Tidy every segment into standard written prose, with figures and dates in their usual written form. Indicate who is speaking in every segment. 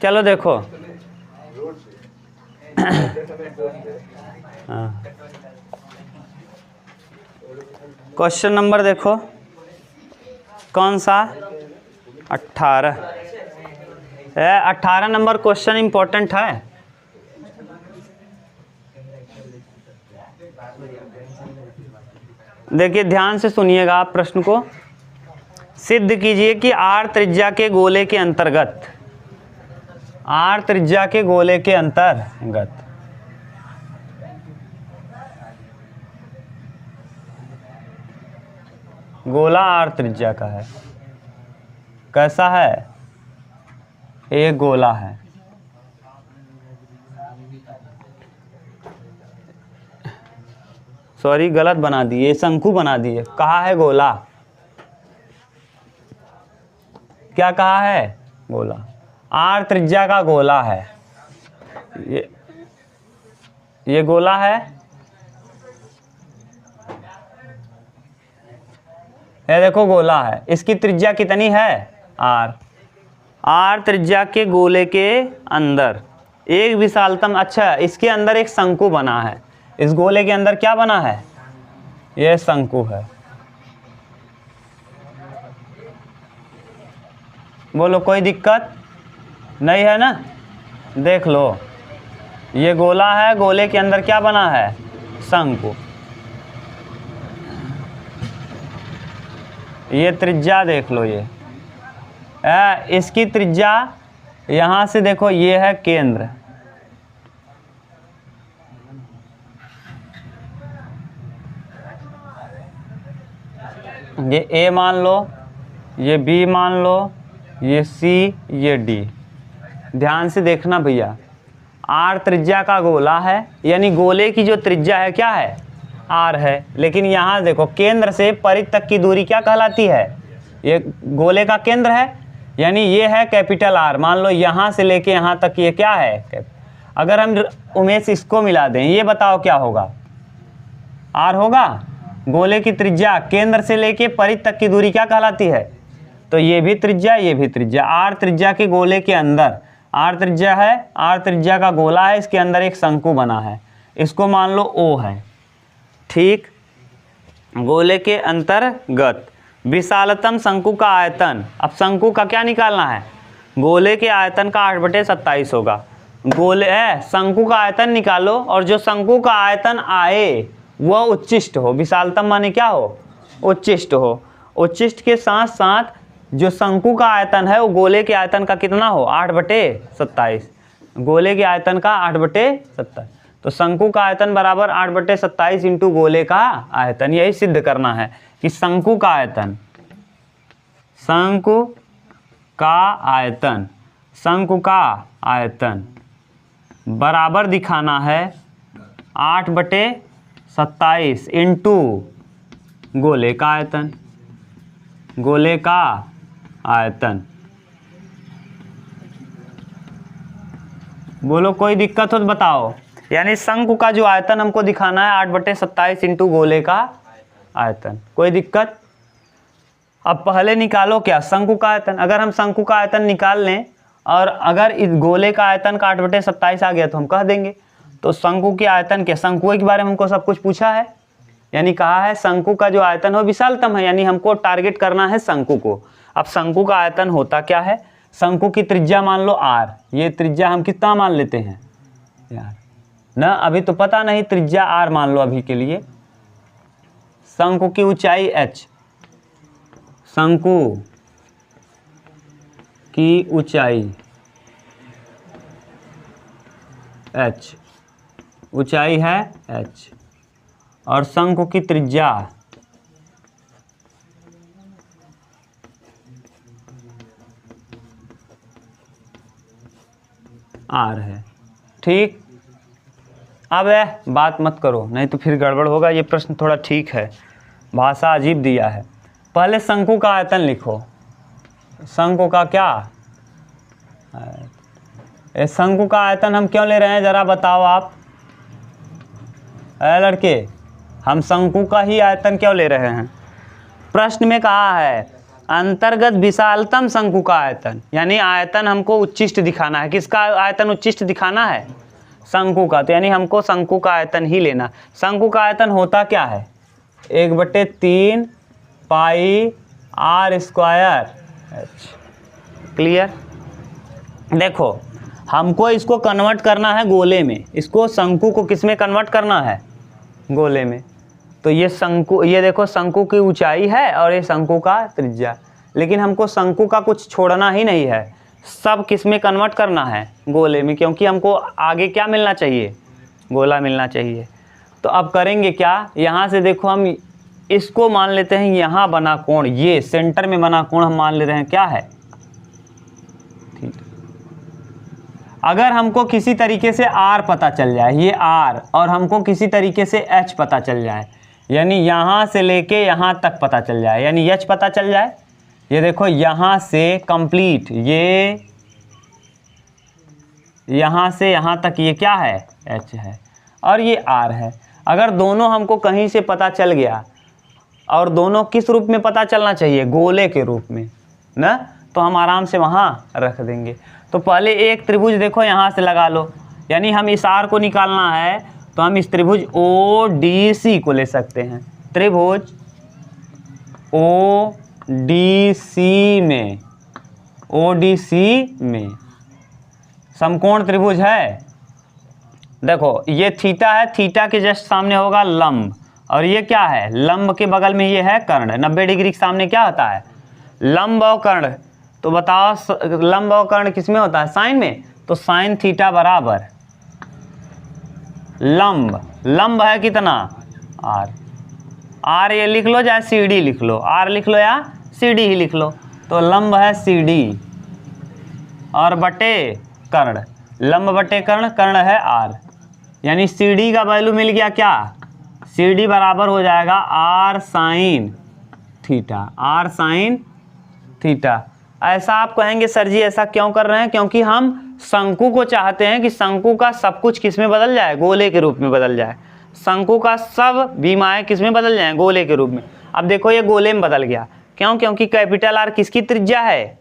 Speaker 1: चलो देखो हाँ, क्वेश्चन नंबर देखो कौन सा 18 18 नंबर क्वेश्चन इंपॉर्टेंट है। देखिए ध्यान से सुनिएगा आप प्रश्न को। सिद्ध कीजिए कि आर त्रिज्या के गोले के अंतर्गत, आर त्रिज्या के गोले के अंतर्गत गोला आर त्रिज्या का है। कैसा है? एक गोला है। सॉरी गलत बना दिए, शंकु बना दिए। कहा है गोला, क्या कहा है? गोला। आर त्रिज्या का गोला है। ये गोला है। ये देखो गोला है। इसकी त्रिज्या कितनी है? आर। आर त्रिज्या के गोले के अंदर एक विशालतम, अच्छा इसके अंदर एक शंकु बना है। इस गोले के अंदर क्या बना है? यह शंकु है। बोलो कोई दिक्कत नहीं है ना? देख लो ये गोला है, गोले के अंदर क्या बना है? शंकु। ये त्रिज्या देख लो, ये इसकी त्रिज्या यहाँ से देखो, ये है केंद्र, ये ए मान लो, ये बी मान लो, ये सी, ये डी। ध्यान से देखना भैया, आर त्रिज्या का गोला है, यानी गोले की जो त्रिज्या है क्या है? आर है। लेकिन यहाँ देखो केंद्र से परिध तक की दूरी क्या कहलाती है? ये गोले का केंद्र है, यानी ये है कैपिटल आर। मान लो यहाँ से लेके यहाँ तक ये क्या है? अगर हम उमेश इसको मिला दें, ये बताओ क्या होगा? आर होगा। गोले की त्रिज्या केंद्र से लेके परिध तक की दूरी क्या कहलाती है? तो ये भी त्रिज्या, ये भी त्रिज्या। आर त्रिज्या के गोले के अंदर, आर त्रिज्या है, आर त्रिज्या का गोला है, इसके अंदर एक शंकु बना है, इसको मान लो ओ है। ठीक। गोले के अंतर्गत विशालतम शंकु का आयतन। अब शंकु का क्या निकालना है? गोले के आयतन का 8/27 होगा। गोले शंकु का आयतन निकालो, और जो शंकु का आयतन आए वह उच्चिष्ट हो। विशालतम माने क्या हो? उच्चिष्ट हो। उच्चिष्ट के साथ साथ जो शंकु का आयतन है वो गोले के आयतन का कितना हो? 8/27। गोले के आयतन का 8/27। तो शंकु का आयतन बराबर 8/27 इंटू गोले का आयतन। यही सिद्ध करना है कि शंकु का आयतन, शंकु का आयतन, शंकु का आयतन बराबर दिखाना है 8/27 इंटू गोले का आयतन। गोले का आयतन। बोलो कोई दिक्कत हो तो बताओ। यानी शंकु का जो आयतन हमको दिखाना है 8/27 इंटू गोले का आयतन। कोई दिक्कत? अब पहले निकालो क्या? शंकु का आयतन। अगर हम शंकु का आयतन निकाल लें और अगर इस गोले का आयतन का 8/27 आ गया तो हम कह देंगे। तो शंकु के आयतन के, शंकु के बारे में हमको सब कुछ पूछा है, यानी कहा है शंकु का जो आयतन हो विशालतम है, यानी हमको टारगेट करना है शंकु को। अब शंकु का आयतन होता क्या है? शंकु की त्रिज्या मान लो आर। ये त्रिज्या हम कितना मान लेते हैं यार? ना अभी तो पता नहीं, त्रिज्या आर मान लो अभी के लिए। शंकु की ऊंचाई एच, शंकु की ऊंचाई एच, ऊंचाई है एच, और शंकु की त्रिज्या आर है। ठीक। अब बात मत करो, नहीं तो फिर गड़बड़ होगा। ये प्रश्न थोड़ा ठीक है, भाषा अजीब दिया है। पहले शंकु का आयतन लिखो। शंकु का क्या? शंकु का आयतन हम क्यों ले रहे हैं जरा बताओ आप। लड़के, हम शंकु का ही आयतन क्यों ले रहे हैं? प्रश्न में कहा है अंतर्गत विशालतम शंकु का आयतन, यानी आयतन हमको उच्चिष्ट दिखाना है। किसका आयतन उच्चिष्ट दिखाना है? शंकु का। तो यानी हमको शंकु का आयतन ही लेना। शंकु का आयतन होता क्या है? 1/3 पाई r स्क्वायर h। क्लियर? देखो हमको इसको कन्वर्ट करना है गोले में, इसको शंकु को किस में कन्वर्ट करना है? गोले में। तो ये शंकु, ये देखो शंकु की ऊंचाई है और ये शंकु का त्रिज्या, लेकिन हमको शंकु का कुछ छोड़ना ही नहीं है, सब किस में कन्वर्ट करना है? गोले में, क्योंकि हमको आगे क्या मिलना चाहिए? गोला मिलना चाहिए। तो अब करेंगे क्या, यहाँ से देखो हम इसको मान लेते हैं यहाँ बना कोण, ये सेंटर में बना कोण हम मान ले रहे हैं क्या है? ठीक। अगर हमको किसी तरीके से r पता चल जाए, ये r, और हमको किसी तरीके से h पता चल जाए, यानी यहाँ से लेके यहाँ तक पता चल जाए, यानी h पता चल जाए, ये देखो यहाँ से कंप्लीट, ये यहाँ से यहाँ तक ये क्या है? h है और ये r है। अगर दोनों हमको कहीं से पता चल गया, और दोनों किस रूप में पता चलना चाहिए? गोले के रूप में ना, तो हम आराम से वहाँ रख देंगे। तो पहले एक त्रिभुज देखो यहाँ से लगा लो, यानी हम इस r को निकालना है तो हम इस त्रिभुज ODC को ले सकते हैं। त्रिभुज ODC में समकोण त्रिभुज है। देखो ये थीटा है, थीटा के जस्ट सामने होगा लंब, और ये क्या है? लंब के बगल में ये है कर्ण। 90 डिग्री के सामने क्या होता है? लंब और कर्ण। तो बताओ लंब और कर्ण किस में होता है? साइन में। तो साइन थीटा बराबर लंब, लंब है कितना? r। r ये लिख लो, चाहे CD लिख लो, r लिख लो या CD ही लिख लो। तो लंब है CD और बटे कर्ण, लंब बटे कर्ण, कर्ण है r, यानी CD का वैल्यू मिल गया क्या? CD बराबर हो जाएगा r sine theta, r sine theta. ऐसा आप कहेंगे सर जी ऐसा क्यों कर रहे हैं? क्योंकि हम शंकु को चाहते हैं कि शंकु का सब कुछ किस में बदल जाए? गोले के रूप में बदल जाए। शंकु का सब विमाएं किस में बदल जाएं? गोले के रूप में। अब देखो ये गोले में बदल गया, क्यों? क्योंकि कैपिटल R किसकी त्रिज्या है?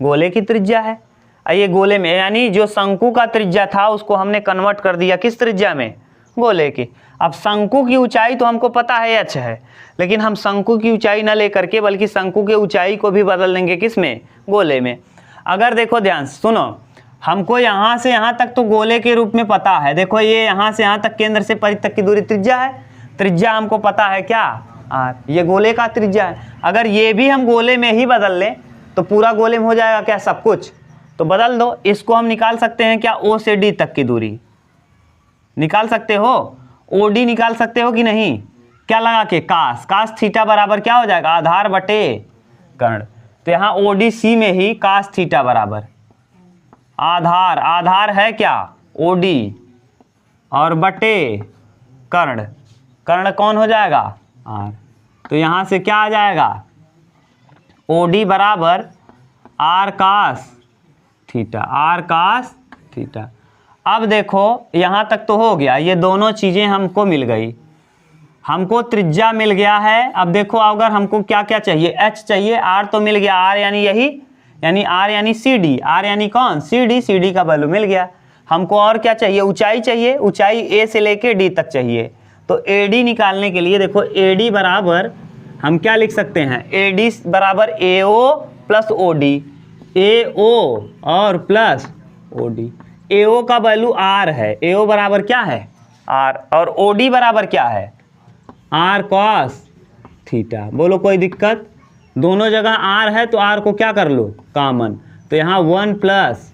Speaker 1: गोले की त्रिज्या है। ये गोले में, यानी जो शंकु का त्रिज्या था उसको हमने कन्वर्ट कर दिया किस त्रिज्या में? गोले की। अब शंकु की ऊंचाई तो हमको पता है h है, लेकिन हम शंकु की ऊंचाई न लेकर के बल्कि शंकु के ऊंचाई को भी बदल देंगे किस में? गोले में। अगर देखो ध्यान से सुनो, हमको यहाँ से यहाँ तक तो गोले के रूप में पता है। देखो ये यहाँ से यहाँ तक केंद्र से परिधि तक की दूरी त्रिज्या है, त्रिज्या हमको पता है क्या? r। ये गोले का त्रिज्या है। अगर ये भी हम गोले में ही बदल लें तो पूरा गोले में हो जाएगा क्या? सब कुछ। तो बदल दो, इसको हम निकाल सकते हैं क्या? O से D तक की दूरी निकाल सकते हो, OD निकाल सकते हो कि नहीं? क्या लगा के? कास, कास थीटा बराबर क्या हो जाएगा? आधार बटे कर्ण। तो यहाँ ODC में ही कास थीटा बराबर आधार, आधार है क्या? OD और बटे कर्ण, कर्ण कौन हो जाएगा? R। तो यहाँ से क्या आ जाएगा? OD बराबर R cos theta, R cos theta. अब देखो यहाँ तक तो हो गया, ये दोनों चीज़ें हमको मिल गई, हमको त्रिज्या मिल गया है। अब देखो अगर हमको क्या क्या चाहिए? h चाहिए, r तो मिल गया, r यानी यही, यानी r यानी CD, r यानी कौन? CD, CD का वैल्यू मिल गया। हमको और क्या चाहिए? ऊंचाई चाहिए, ऊंचाई a से लेके d तक चाहिए। तो AD निकालने के लिए देखो AD बराबर हम क्या लिख सकते हैं? AD बराबर AO प्लस OD, AO और प्लस OD। AO का वैल्यू r है, AO बराबर क्या है? r, और OD बराबर क्या है? r cos theta. बोलो कोई दिक्कत? दोनों जगह r है तो r को क्या कर लो? कॉमन। तो यहाँ 1 प्लस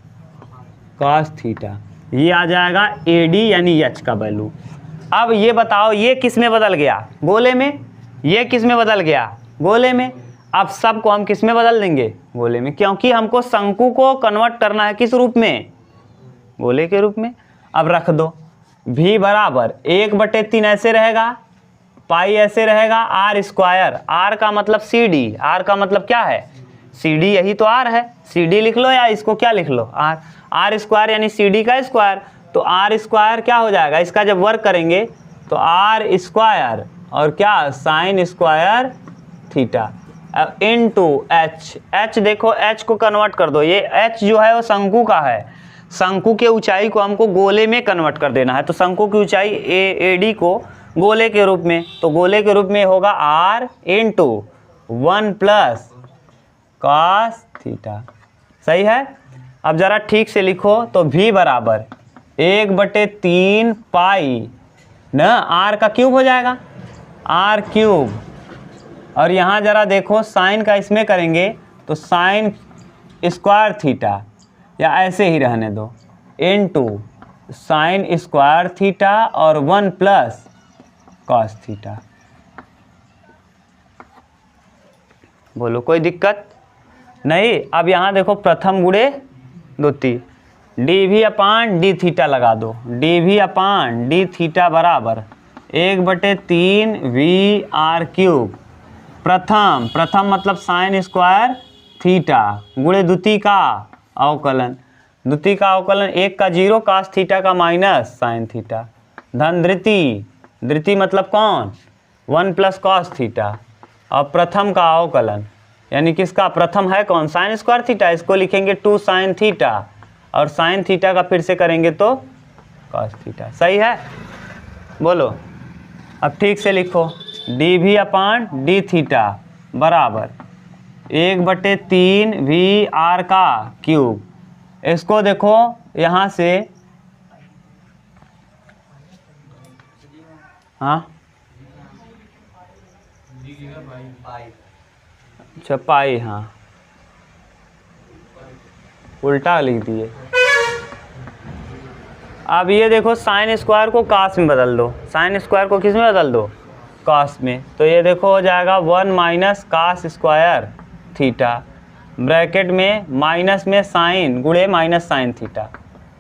Speaker 1: cos थीटा, ये आ जाएगा AD यानी h का वैल्यू। अब ये बताओ ये किस में बदल गया? गोले में। ये किस में बदल गया? गोले में। अब सब को हम किस में बदल देंगे? गोले में, क्योंकि हमको शंकु को कन्वर्ट करना है किस रूप में? गोले के रूप में। अब रख दो v बराबर 1/3 ऐसे रहेगा, पाई ऐसे रहेगा, r स्क्वायर, r का मतलब CD, r का मतलब क्या है? CD, यही तो r है, CD लिख लो या इसको क्या लिख लो? r, r स्क्वायर यानी CD का स्क्वायर। तो r स्क्वायर क्या हो जाएगा? इसका जब वर्क करेंगे तो r स्क्वायर और क्या? Sine square theta. Into H. H देखो, एच को कन्वर्ट कर दो, ये एच जो है वो शंकु का है, शंकु के ऊंचाई को हमको गोले में कन्वर्ट कर देना है, तो शंकु की ऊंचाई ए डी को गोले के रूप में, तो गोले के रूप में होगा R into 1 plus cos theta. सही है। अब ज़रा ठीक से लिखो, तो v बराबर 1/3 पाई न आर का क्यूब हो जाएगा, आर क्यूब। और यहाँ ज़रा देखो साइन का इसमें करेंगे तो साइन स्क्वायर थीटा, या ऐसे ही रहने दो, इनटू साइन स्क्वायर थीटा और 1 प्लस कॉस थीटा। बोलो कोई दिक्कत नहीं। अब यहाँ देखो प्रथम गुणे द्वितीय, D V upon D theta लगा दो, D V upon D theta बराबर 1/3 वी आर क्यूब। प्रथम मतलब साइन स्क्वायर थीटा गुणे द्वितीय का अवकलन, द्वितीय का अवकलन 1 का 0 कास थीटा का माइनस साइन थीटा, धन द्वितीय मतलब कौन 1 प्लस कॉस थीटा। और प्रथम का अवकलन यानी किसका, प्रथम है कौन साइन स्क्वायर थीटा, इसको लिखेंगे 2 साइन थीटा, और साइन थीटा का फिर से करेंगे तो कॉस थीटा। सही है। बोलो अब ठीक से लिखो, D V upon D theta बराबर 1/3 वी आर का क्यूब। इसको देखो यहाँ से, हाँ अच्छा पाई, हाँ उल्टा लिख दिए। अब ये देखो साइन स्क्वायर को कास में बदल दो, साइन स्क्वायर को किस में बदल दो, कास में। तो ये देखो हो जाएगा 1 minus cos square theta, bracket में माइनस में साइन गुणे minus sine theta,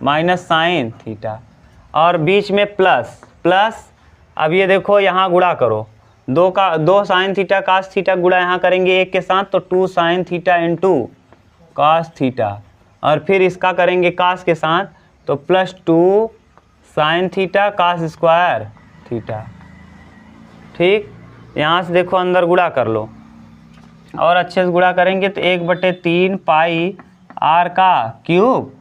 Speaker 1: minus sine theta, और बीच में प्लस प्लस। अब ये देखो यहाँ गुणा करो, 2 साइन थीटा कास थीटा गुणा यहाँ करेंगे 1 के साथ, तो 2 sine theta into cos theta, और फिर इसका करेंगे कास के साथ तो plus 2 sine theta cos square theta. ठीक, यहाँ से देखो अंदर गुणा कर लो, और अच्छे से गुणा करेंगे तो 1/3 पाई आर का क्यूब,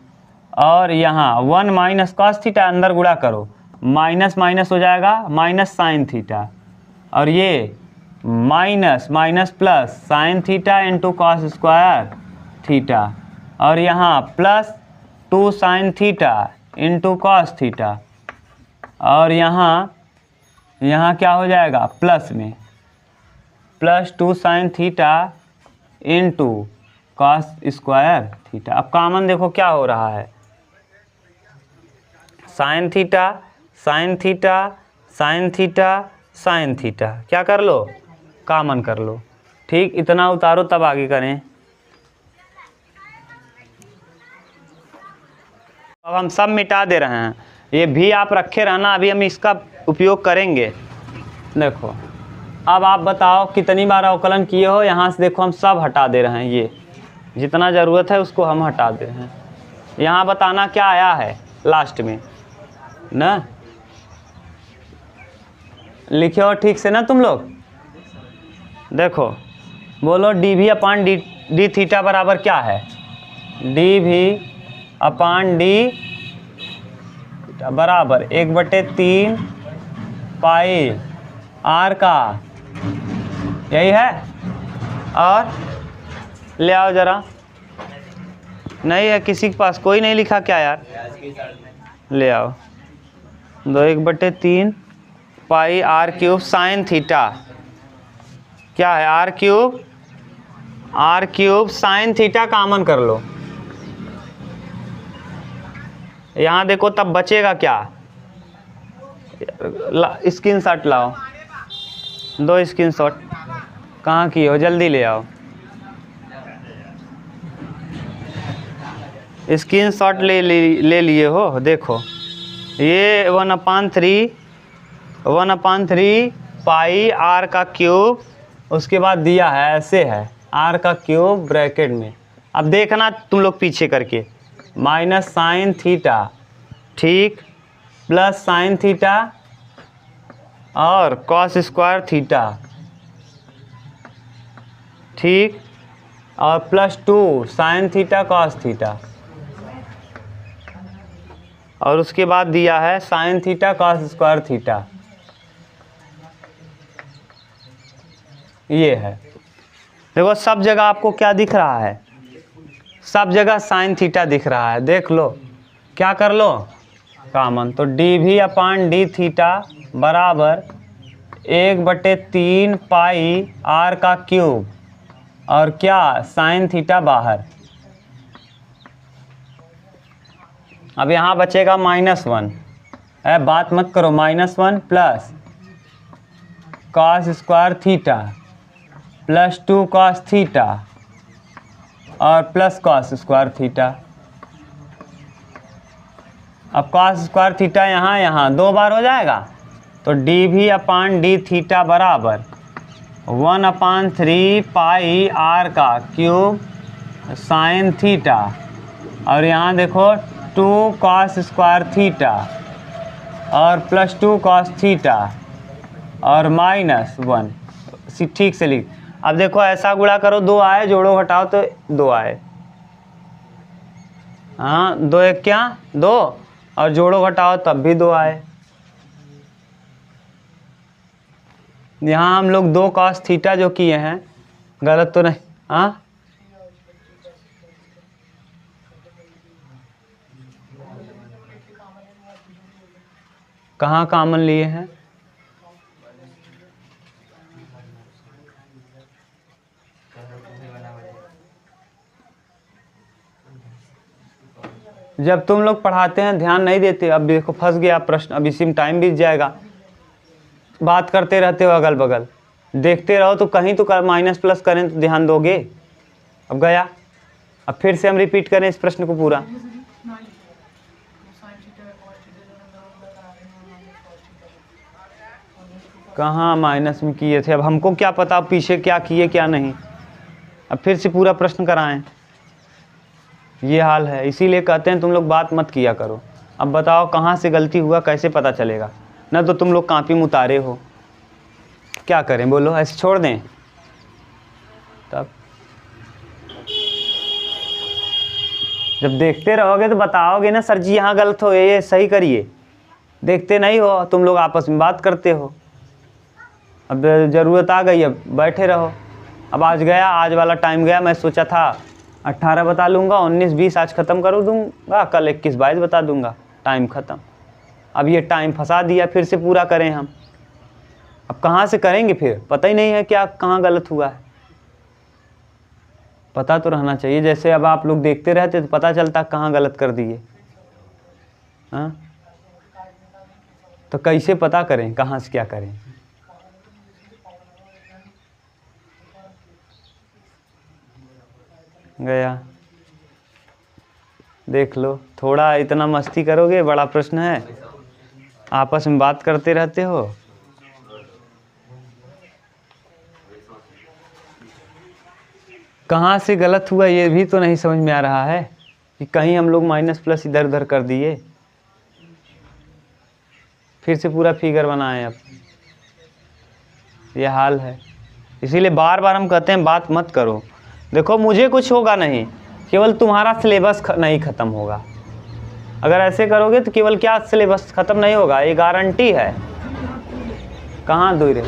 Speaker 1: और यहाँ 1 माइनस कॉस थीटा अंदर गुणा करो, माइनस माइनस हो जाएगा माइनस साइन थीटा, और ये minus minus plus sign theta into cos square theta, और यहाँ plus 2 sine theta into cos theta, और यहाँ क्या हो जाएगा प्लस में plus 2 sine theta into cos square theta. अब कॉमन देखो क्या हो रहा है, sine theta sine theta sine theta sine theta, क्या कर लो कॉमन कर लो। ठीक, इतना उतारो तब आगे करें। अब हम सब मिटा दे रहे हैं, ये भी आप रखे रहना, अभी हम इसका उपयोग करेंगे। देखो अब आप बताओ कितनी बार अवकलन किए हो, यहाँ से देखो हम सब हटा दे रहे हैं, ये जितना ज़रूरत है उसको हम हटा दे रहे हैं। यहाँ बताना क्या आया है लास्ट में ना, लिखे हो ठीक से ना तुम लोग। देखो बोलो D V upon D theta बराबर क्या है, डी वी अपान डी बराबर 1/3 पाई आर का, यही है। और ले आओ ज़रा, नहीं है किसी के पास, कोई नहीं लिखा क्या यार, ले आओ। 1/3 pi R cube sine theta, क्या है R cube sine theta common कर लो। यहाँ देखो तब बचेगा क्या, स्क्रीनशॉट लाओ, 2 स्क्रीनशॉट कहाँ की हो, जल्दी ले आओ। स्क्रीनशॉट ले लिए हो, देखो ये 1/3 पाई आर का क्यूब, उसके बाद दिया है ऐसे है आर का क्यूब ब्रैकेट में। अब देखना तुम लोग पीछे करके, माइनस साइन थीटा, ठीक, प्लस साइन थीटा और कॉस स्क्वायर थीटा, ठीक, और +2 साइन थीटा कॉस थीटा, और उसके बाद दिया है sine theta cos square theta. ये है, देखो सब जगह आपको क्या दिख रहा है, सब जगह साइन थीटा दिख रहा है। देख लो, क्या कर लो कॉमन, तो dv/d थीटा बराबर 1/3 पाई r का क्यूब, और क्या साइन थीटा बाहर। अब यहाँ बचेगा -1, बात मत करो, -1 plus cos square theta +2 cos theta और प्लस कॉस स्क्वायर थीटा। अब कॉस स्क्वायर थीटा यहाँ 2 बार हो जाएगा, तो dv/d थीटा बराबर 1/3 पाई r का क्यूब साइन थीटा, और यहाँ देखो 2 कॉस स्क्वायर थीटा और +2 कॉस थीटा और -1। ठीक से लिख। अब देखो ऐसा गुणा करो, 2 आए, जोड़ो घटाओ तो 2 आए, हाँ 2 1 क्या 2, और जोड़ो घटाओ तब भी 2 आए। यहाँ हम लोग 2 कॉस थीटा जो किए हैं, गलत तो नहीं, हाँ कहाँ कॉमन लिए हैं, जब तुम लोग पढ़ाते हैं ध्यान नहीं देते। अब देखो फंस गया प्रश्न, अब इसी में टाइम बीत जाएगा, बात करते रहते हो अगल बगल, देखते रहो तो कहीं तो माइनस प्लस करें तो ध्यान दोगे। अब गया, अब फिर से हम रिपीट करें इस प्रश्न को पूरा। कहाँ माइनस में किए थे, अब हमको क्या पता पीछे क्या किए क्या नहीं। अब फिर से पूरा प्रश्न कराएं, ये हाल है। इसीलिए कहते हैं तुम लोग बात मत किया करो। अब बताओ कहाँ से गलती हुआ, कैसे पता चलेगा, ना तो तुम लोग कॉपी में उतारे हो। क्या करें बोलो, ऐसे छोड़ दें तब? जब देखते रहोगे तो बताओगे ना, सर जी यहाँ गलत हो, ये सही करिए। देखते नहीं हो तुम लोग, आपस में बात करते हो। अब ज़रूरत आ गई, अब बैठे रहो। अब आज गया, आज वाला टाइम गया। मैं सोचा था 18 बता लूँगा, 19 20 आज ख़त्म कर दूँगा, कल 21 22 बता दूँगा, टाइम ख़त्म। अब ये टाइम फंसा दिया, फिर से पूरा करें हम। अब कहाँ से करेंगे फिर, पता ही नहीं है क्या कहाँ गलत हुआ है। पता तो रहना चाहिए, जैसे अब आप लोग देखते रहते तो पता चलता कहाँ गलत कर दिए। हाँ, तो कैसे पता करें कहाँ से क्या करें। गया, देख लो, थोड़ा इतना मस्ती करोगे, बड़ा प्रश्न है, आपस में बात करते रहते हो। कहाँ से गलत हुआ ये भी तो नहीं समझ में आ रहा है, कि कहीं हम लोग माइनस प्लस इधर उधर कर दिए। फिर से पूरा फिगर बनाएं, अब ये हाल है। इसीलिए बार बार हम कहते हैं बात मत करो। देखो मुझे कुछ होगा नहीं, केवल तुम्हारा सिलेबस नहीं ख़त्म होगा। अगर ऐसे करोगे तो केवल क्या सिलेबस ख़त्म नहीं होगा, ये गारंटी है। कहाँ दूर है,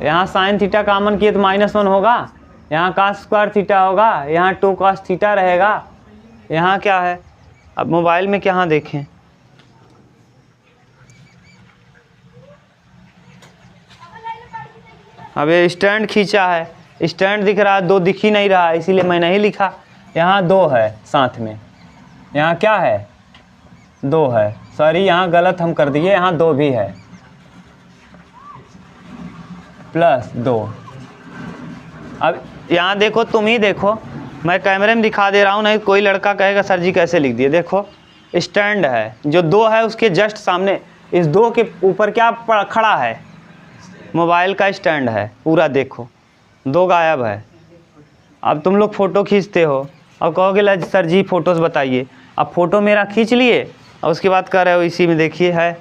Speaker 1: यहाँ साइन थीटा कॉमन किए तो -1 होगा, यहाँ कॉस स्क्वायर थीटा होगा, यहाँ 2 कॉस थीटा रहेगा, यहाँ क्या है। अब मोबाइल में क्या देखें, अब ये स्टैंड खींचा है, स्टैंड दिख रहा है, 2 दिख ही नहीं रहा है, इसीलिए मैं नहीं लिखा। यहाँ 2 है साथ में, यहाँ क्या है 2 है, सॉरी यहाँ गलत हम कर दिए, यहाँ 2 भी है, +2। अब यहाँ देखो, तुम ही देखो, मैं कैमरे में दिखा दे रहा हूँ, नहीं कोई लड़का कहेगा सर जी कैसे लिख दिए। देखो स्टैंड है, जो 2 है उसके जस्ट सामने, इस 2 के ऊपर क्या खड़ा है, मोबाइल का स्टैंड है पूरा। देखो 2 गायब है। अब तुम लोग फ़ोटो खींचते हो और कहोगे सर जी फ़ोटोज़ बताइए। अब फ़ोटो मेरा खींच लिए और उसके बाद कह रहे हो इसी में देखिए है।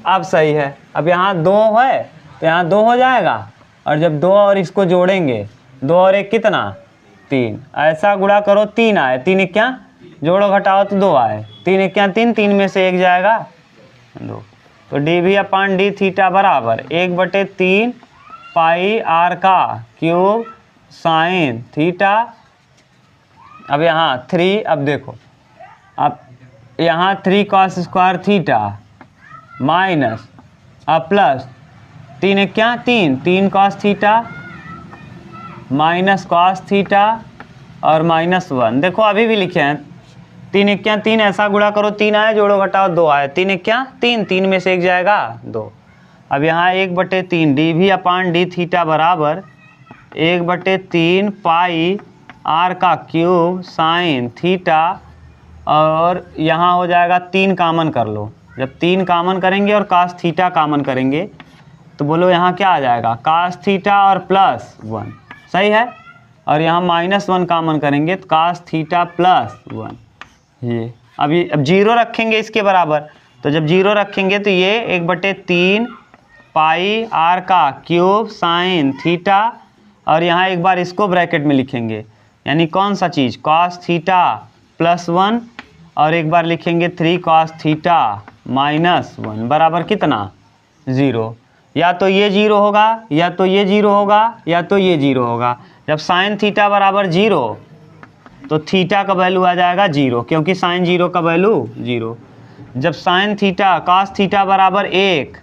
Speaker 1: अब सही है। अब यहाँ 2 है तो यहाँ 2 हो जाएगा, और जब 2 और इसको जोड़ेंगे 2 और 1 कितना 3, ऐसा गुणा करो 3 आए, 3 1 क्या जोड़ो घटाओ तो 2 आए, 3 1 क्या 3, 3 में से 1 जाएगा 2। तो D V upon D theta बराबर 1/3 पाई आर का क्यूब साइन थीटा। अब यहाँ 3, अब देखो अब यहाँ 3 कॉस स्क्वायर थीटा माइनस अब प्लस 3 1 क्या 3, 3 cos theta minus cos theta और -1। देखो अभी भी लिखे हैं 3 1 क्या 3, ऐसा गुणा करो 3 आए जोड़ो घटाओ 2 आए, 3 1 क्या 3, 3 में से 1 जाएगा 2। अब यहाँ 1/3 D V upon D theta बराबर 1/3 पाई आर का क्यूब साइन थीटा, और यहाँ हो जाएगा 3 कामन कर लो, जब 3 कामन करेंगे और कास थीटा कामन करेंगे तो बोलो यहाँ क्या आ जाएगा कास थीटा और +1, सही है। और यहाँ -1 कामन करेंगे तो कास थीटा +1। ये अब 0 रखेंगे इसके बराबर, तो जब 0 रखेंगे तो ये 1/3 पाई आर का क्यूब साइन थीटा, और यहाँ एक बार इसको ब्रैकेट में लिखेंगे, यानी कौन सा चीज़ कॉस थीटा +1, और एक बार लिखेंगे 3 कॉस थीटा -1 बराबर कितना 0। या तो ये 0 होगा या तो ये 0 होगा या तो ये 0 होगा। जब साइन थीटा बराबर 0 तो थीटा का वैल्यू आ जाएगा 0, क्योंकि साइन 0 का वैल्यू 0। जब साइन थीटा कास थीटा बराबर 1,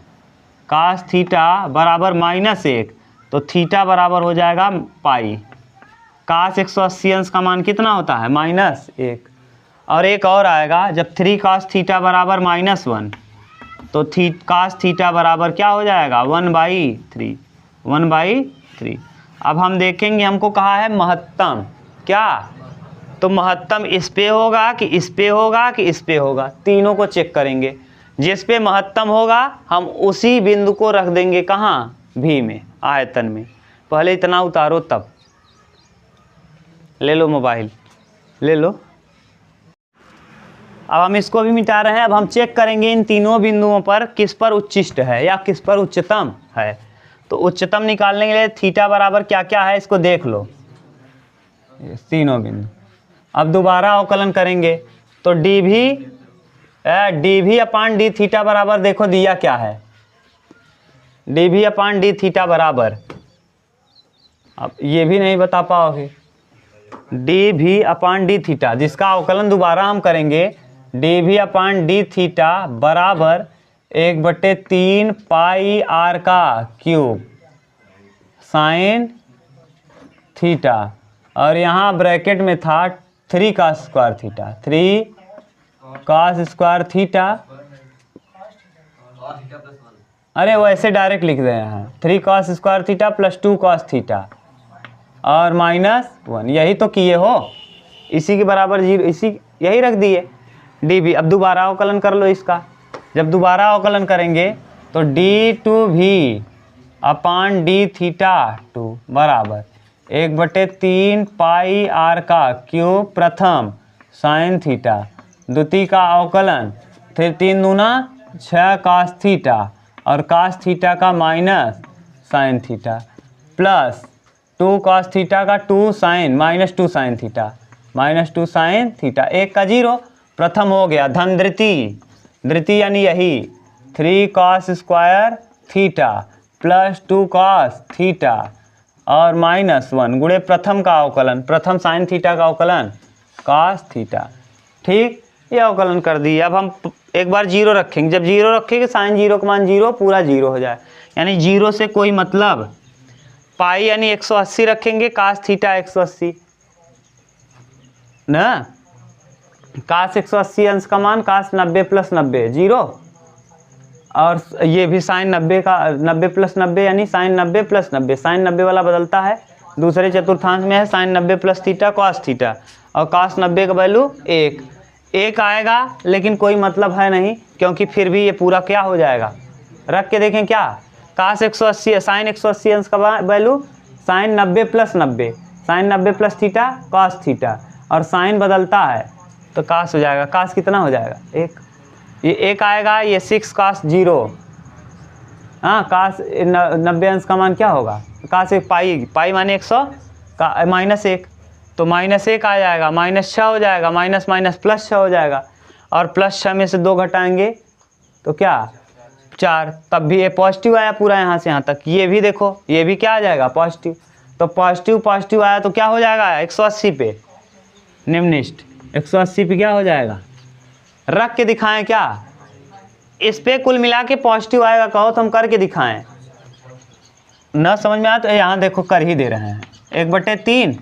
Speaker 1: कास थीटा बराबर -1, तो थीटा बराबर हो जाएगा पाई। कास 180 अंश का मान कितना होता है -1। और एक और आएगा जब 3 कास थीटा बराबर -1, तो कास थीटा बराबर क्या हो जाएगा 1/3, 1/3। अब हम देखेंगे हमको कहा है महत्तम, क्या तो महत्तम इस पे होगा कि इस पे होगा कि इस पे होगा, तीनों को चेक करेंगे। जिस पे महत्तम होगा हम उसी बिंदु को रख देंगे कहाँ भी में, आयतन में। पहले इतना उतारो तब ले लो मोबाइल ले लो। अब हम इसको भी मिटा रहे हैं। अब हम चेक करेंगे इन तीनों बिंदुओं पर किस पर उच्चिष्ट है या किस पर उच्चतम है। तो उच्चतम निकालने के लिए थीटा बराबर क्या क्या है इसको देख लो, तीनों बिंदु। अब दोबारा अवकलन करेंगे तो D V upon D theta बराबर देखो दिया क्या है, D V upon D theta बराबर, अब ये भी नहीं बता पाओगे, D V upon D theta जिसका अवकलन दोबारा हम करेंगे, D V upon D theta बराबर 1/3 पाई आर का क्यूब साइन थीटा, और यहाँ ब्रैकेट में था 3 का square theta, 3 cos square theta, अरे वैसे डायरेक्ट लिख रहे हैं 3 cos square theta +2 cos theta और -1, यही तो किए हो, इसी के बराबर 0, इसी यही रख दिए डी वी। अब दोबारा अवकलन कर लो इसका। जब दोबारा अवकलन करेंगे तो d2v अपान डी थीटा 2 बराबर 1/3 पाई आर का क्यूब प्रथम साइन थीटा, द्वितीय का अवकलन, फिर 3 दूना 6 cos थीटा और cos थीटा का minus sine theta plus 2 cos theta का 2 sine -2 sine theta -2 sine theta, 1 का 0, प्रथम हो गया धन द्वितीय यानी यही 3 cos square theta +2 cos theta और -1 गुणे प्रथम का अवकलन, प्रथम साइन थीटा का अवकलन cos थीटा। ठीक, ये अवकलन कर दिए। अब हम एक बार 0 रखेंगे, जब 0 रखेंगे साइन 0 का मान 0 पूरा 0 हो जाए, यानी 0 से कोई मतलब, पाई यानी 180 रखेंगे, cos थीटा 180 ना, cos 180 अंश का मान cos 90 + 90 0, और ये भी साइन 90 का 90 + 90 यानी साइन 90 + 90, साइन 90 वाला बदलता है, दूसरे चतुर्थांश में है साइन 90 + थीटा cos थीटा, और cos 90 का वैल्यू 1 आएगा, लेकिन कोई मतलब है नहीं क्योंकि फिर भी ये पूरा क्या हो जाएगा, रख के देखें क्या, cos 180 साइन 180 अंश का value sine 90 + 90, sine 90 + theta cos theta, और साइन बदलता है तो cos हो जाएगा, cos कितना हो जाएगा 1, ये 1 आएगा, ये 6 cos 0 हाँ काश 90 अंश का मान क्या होगा, काश एक पाई माने 100 का -1, तो -1 आ जाएगा, -6 हो जाएगा, माइनस माइनस +6 हो जाएगा, और +6 में से 2 घटाएंगे तो क्या 4, तब भी ये पॉजिटिव आया पूरा यहाँ से यहाँ तक। ये भी देखो, ये भी क्या आ जाएगा पॉजिटिव, तो पॉजिटिव पॉजिटिव आया तो क्या हो जाएगा 180 पे निम्नलिखित 180 पे क्या हो जाएगा, रख के दिखाएं क्या, इस पे कुल मिला के पॉजिटिव आएगा कहो तो हम करके दिखाएं, न समझ में आया तो यहाँ देखो कर ही दे रहे हैं। 1/3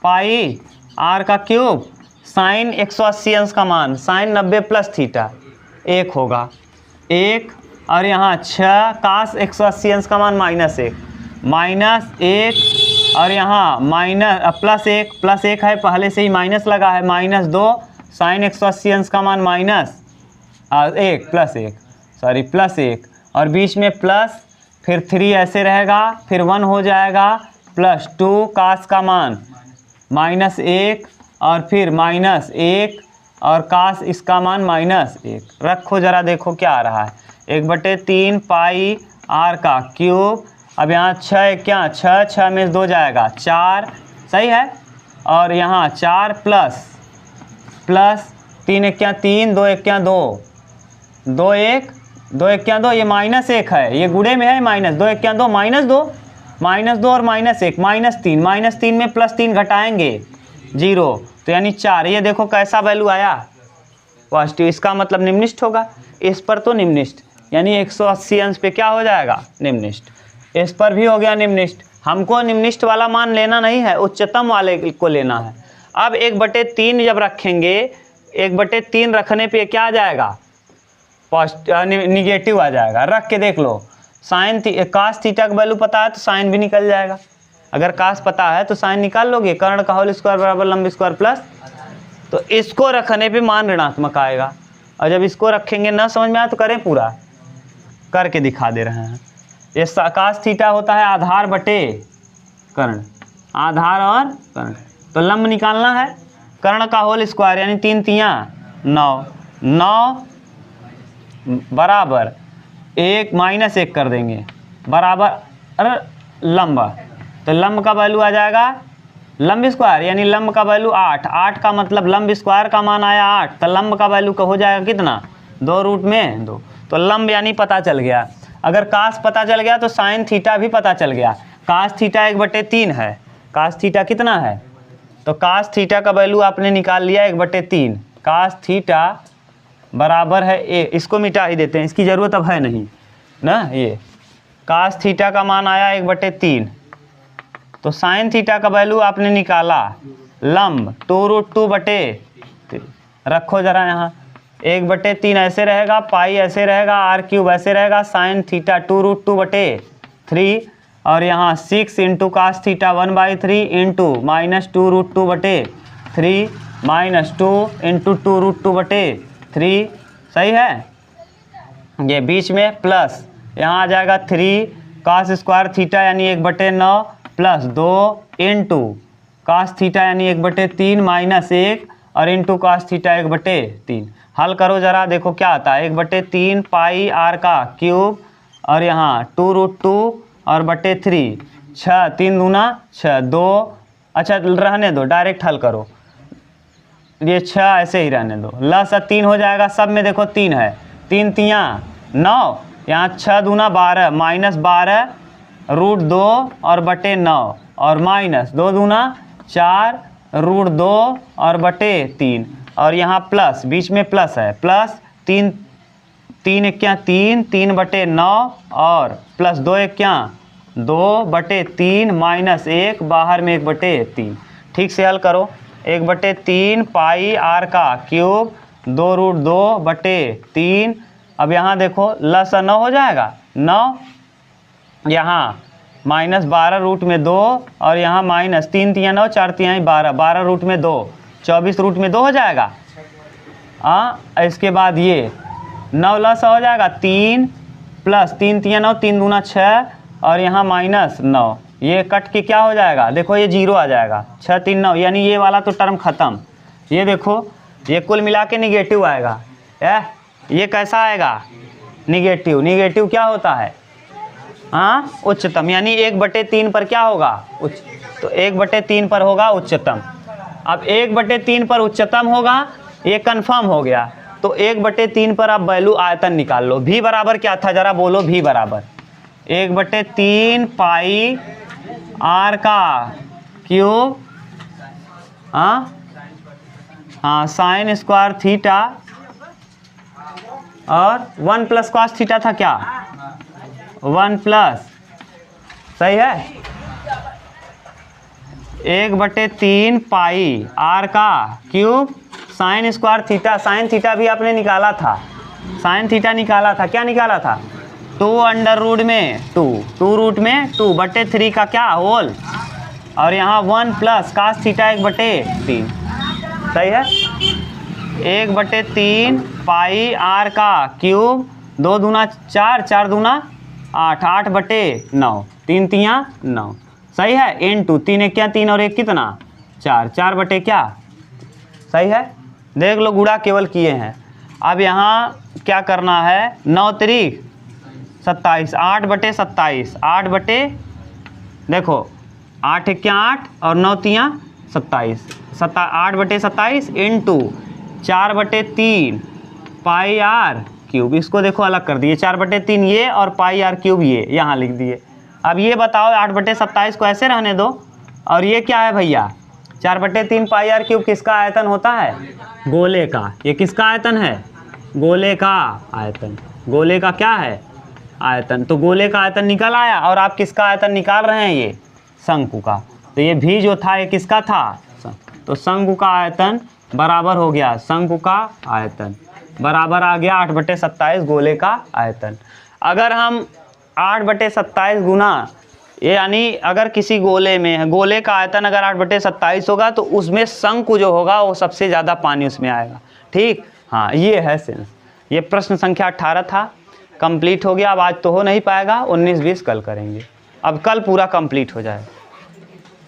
Speaker 1: पाई r का क्यूब साइन 180 अंश का मान साइन 90 + थीटा 1 होगा 1, और यहाँ 6 काश 180 अंश का मान -1 -1, और यहाँ +1 है, पहले से ही माइनस लगा है, -2 साइन 180 अंश का मान +1 और बीच में प्लस, फिर 3 ऐसे रहेगा, फिर 1 हो जाएगा, +2 काश का मान -1, और फिर -1, और काश इसका मान -1। रखो जरा देखो क्या आ रहा है, 1/3 पाई r का क्यूब, अब यहाँ 6 में 2 जाएगा 4, सही है, और यहाँ 4 प्लस 3 1 3, 2 1 2, 2 1 2, ये -1 है, ये गुणे में है माइनस, 2 1 2 -2 और -1 -3 में +3 घटाएंगे 0, तो यानी 4। ये देखो कैसा वैल्यू आया पॉजिटिव, इसका मतलब निम्नलिखित होगा, इस पर तो निम्नलिखित, यानी 180 अंश पे क्या हो जाएगा निम्नलिखित, इस पर भी हो गया निम्नलिखित। हमको निम्नलिखित वाला मान लेना नहीं है, उच्चतम वाले को लेना है। अब 1/3 जब रखेंगे, 1/3 रखने पे क्या आ जाएगा निगेटिव आ जाएगा, रख के देख लो, साइन काश थीटा का वैल्यू पता है तो साइन भी निकल जाएगा, अगर काश पता है तो साइन निकाल लोगे, कर्ण का होल स्क्वायर बराबर लंब स्क्वायर प्लस, तो इसको रखने पे मान ऋणात्मक आएगा, और जब इसको रखेंगे ना समझ में आया तो करें, पूरा करके दिखा दे रहे हैं। ये काश थीटा होता है आधार बटे कर्ण, आधार और कर्ण, तो लंब निकालना है, कर्ण का होल स्क्वायर यानी 3 × 9 बराबर 1 -1 कर देंगे बराबर लंब, तो लंब का वैल्यू आ जाएगा लंब स्क्वायर, यानी लंब का वैल्यू 8 का मतलब लंब स्क्वायर का मान आया 8, तो लंब का वैल्यू का हो जाएगा कितना 2√2, तो लंब यानी पता चल गया। अगर काश पता चल गया तो साइन थीटा भी पता चल गया, काश थीटा 1/3 है, काश थीटा कितना है, तो काश थीटा का वैल्यू आपने निकाल लिया 1/3, काश थीटा बराबर है ए, इसको मिटा ही देते हैं, इसकी ज़रूरत अब है नहीं ना, ये काश थीटा का मान आया 1/3, तो साइन थीटा का वैल्यू आपने निकाला लंब 2√2 रखो जरा यहाँ, 1/3 ऐसे रहेगा, पाई ऐसे रहेगा, r³ ऐसे रहेगा, साइन थीटा 2√2/3, और यहाँ 6 × काश थीटा 1/3 इंटू -2√2/3 -2 × 2√2/3, सही है, ये बीच में प्लस, यहाँ आ जाएगा 3 काश स्क्वायर थीटा यानी 1/9 प्लस 2 इंटू काश थीटा यानी 1/3 -1 और इंटू काश थीटा 1/3। हल करो जरा देखो क्या आता है, 1/3 पाई r का क्यूब, और यहाँ 2√2 और /3, 6 3 दूना 6 2, अच्छा रहने दो, डायरेक्ट हल करो, ये 6 ऐसे ही रहने दो, लस 3 हो जाएगा, सब में देखो 3 है, 3 × 9, यहाँ 6 दूना 12 -12 √2 और /9, और -2 दूना 4 √2 और /3, और यहाँ प्लस, बीच में प्लस है, प्लस 3 3 × 3/9 और प्लस 2 × 2/3 -1 बाहर में 1/3। ठीक से हल करो, 1/3 पाई r का क्यूब 2√2/3, अब यहाँ देखो लस 9 हो जाएगा, 9, यहाँ -12 रूट में 2, और यहाँ -3 × 9 4 × 12 12 रूट में 2 24 रूट में 2 हो जाएगा, इसके बाद ये 9 लस हो जाएगा 3 प्लस 3 × 9 3 दूना 6, और यहाँ -9, ये कट के क्या हो जाएगा, देखो ये 0 आ जाएगा, 6 3 9, यानी ये वाला तो टर्म ख़त्म। ये देखो ये कुल मिला के निगेटिव आएगा, ये कैसा आएगा निगेटिव, निगेटिव क्या होता है हाँ उच्चतम, यानी 1/3 पर क्या होगा उच्च, तो 1/3 पर होगा उच्चतम। अब 1/3 पर उच्चतम होगा, ये कंफर्म हो गया। तो 1/3 पर आप वैल्यू आयतन निकाल लो। भी बराबर क्या था जरा बोलो, भी बराबर 1/3 पाई आर का क्यूब, हाँ साइन स्क्वायर थीटा, और 1 प्लस कॉस थीटा था क्या, 1 प्लस, सही है, 1/3 पाई आर का cube sine square theta. Sine theta भी आपने निकाला था, साइन थीटा निकाला था, क्या निकाला था, 2 में 2/3 का क्या होल, और यहाँ 1 प्लस कास थीटा 1/3, सही है। 1/3 पाई आर का क्यूब, 2 दूना 4, 4 दूना 8, 8/9, 3 तियाँ 9, सही है। इनटू 3 एक क्या 3 और 1 कितना 4, 4 क्या, सही है। देख लो गुणा केवल किए हैं। अब यहाँ क्या करना है, 9 3 27, 8/27, 8 देखो 8 एक क्या 8 और 9 तियाँ 27, 8/27 इंटू 4/3 पाई आर क्यूब। इसको देखो अलग कर दिए, 4/3 ये और पाई आर क्यूब ये यहाँ लिख दिए। अब ये बताओ 8/27 को ऐसे रहने दो, और ये क्या है भैया, 4/3 पाई आर क्यूब किसका आयतन होता है, गोले का। ये किसका आयतन है, गोले का आयतन। गोले का क्या है, आयतन। तो गोले का आयतन निकल आया, और आप किसका आयतन निकाल रहे हैं, ये शंकु का। तो ये भी जो था ये किसका था, तो शंकु का आयतन बराबर हो गया, शंकु का आयतन बराबर आ गया 8/27 गोले का आयतन। अगर हम 8/27 गुना, यानी अगर किसी गोले में है, गोले का आयतन अगर 8/27 होगा तो उसमें शंकु जो होगा वो सबसे ज़्यादा पानी उसमें आएगा, ठीक। हाँ ये है सेंस। ये प्रश्न संख्या 18 था, कंप्लीट हो गया। अब आज तो हो नहीं पाएगा, 19 20 कल करेंगे। अब कल पूरा कंप्लीट हो जाएगा।